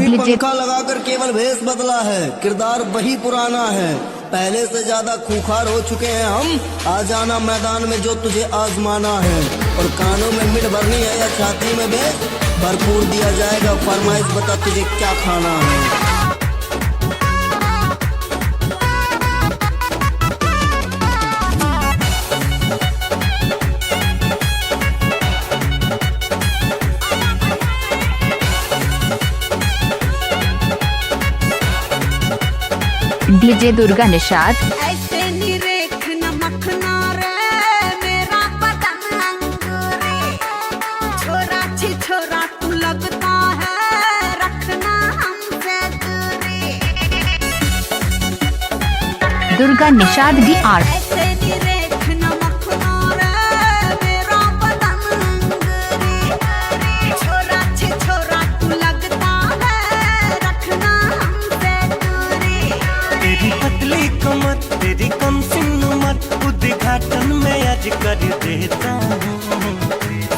अभी पंखा लगाकर केवल भेष बदला है, किरदार वही पुराना है। पहले से ज्यादा खूंखार हो चुके हैं हम, आ जाना मैदान में जो तुझे आजमाना है। और कानों में मिट भरनी है या छाती में बेच, भरपूर दिया जाएगा फरमाइश, बता तुझे क्या खाना है। डीजे दुर्गा निषाद। ऐसे निरेख नमकना रे मेरा बदन अंगूरे, छोरा छी छोरा तू लगता है, रखना हमसे दूरी। दुर्गा निषाद DR। ऐसे निरेख नमकना रे मेरा बदन अंगूरे, छोरा छी छोरा तू लगता है, रखना हमसे दूरी। तेरी पतली कमर तेरी कम सिन उम्र, उद्घाटन में आज कर देता हूँ।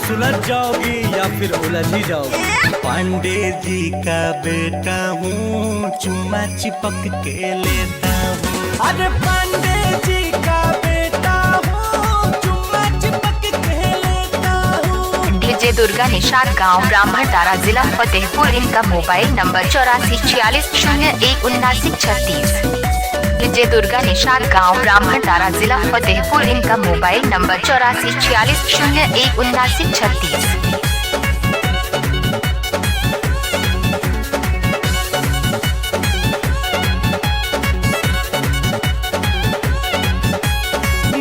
सुलझ जाओगी या फिर उलझ ही जाओगी। पांडे जी का बेटा हूँ, चुम्मा चिपक के लेता हूँ। अरे पांडे जी का बेटा हूँ, चुम्मा चिपक के लेता हूँ। डीजे दुर्गा निषाद, गांव ब्राह्मण तारा, जिला फतेहपुर। इनका mobile number 8446017936। DJ Durga Nishad, गांव ब्राह्मण तारा, जिला फतेहपुर। इनका मोबाइल नंबर 8446017936।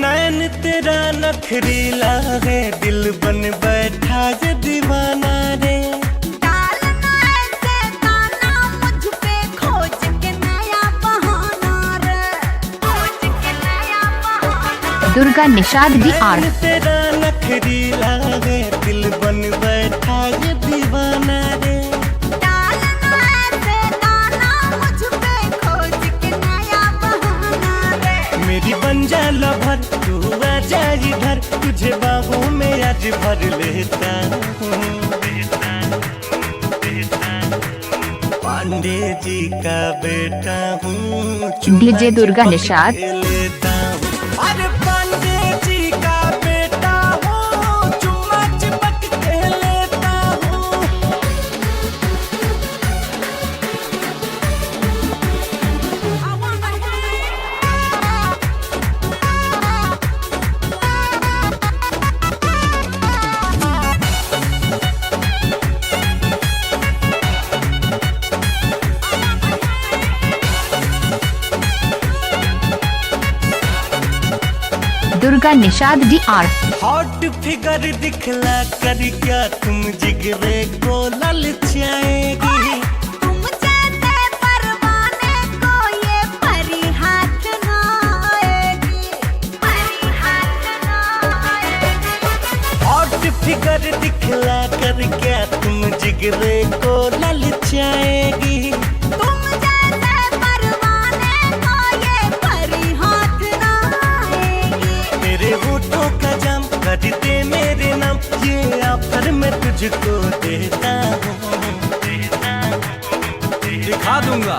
नैन तेरा नखरीला है, दिल बन बैठा है दीवाना रे। डालना ऐसे गाना मुझ पे, खोज के नया बहाना रे, खोज के नया बहाना। दुर्गा निषाद DR। नैन तेरा नखरीला है, दिल बन बैठा है दीवाना रे। डालना ऐसे गाना मुझ पे, खोज के नया बहाना रे। मेरी बन जा लभर, तू आ जा इधर, तुझे बाहों में आज भर लेता हूँ। पांडे जी का बेटा हूँ, डीजे दुर्गा निषाद। लेता हूँ। अरे पांडे जी का बेटा हूँ, चुम्मा चिपक के लेता हूँ। Durga Nishad DR। Hot figure दिखला कर क्या तुम जिगरे को ललचाएगी। तुम जैसे परवाने को ये परी हाथ ना आएगी, परी हाथ ना आएगी। हॉट फिगर दिखला कर क्या तुम जिगरे को ललचाएगी। तुम जैसे परवाने को ये परी हाथ ना आएगी। मेरे होठों का जाम कर दे मेरे नाम, ये ऑफर मैं तुझको देता हूँ। दिखा दूंगा।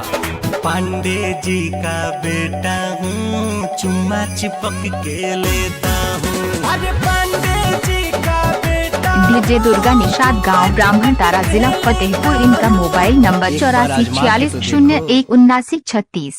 पांडे जी का बेटा हूँ, चुम्मा चिपक के लेता हूँ। अरे पांडे जी का बेटा। डीजे दुर्गा निषाद, गांव ब्राह्मण तारा, जिला फतेहपुर। इनका मोबाइल नंबर 8446017936।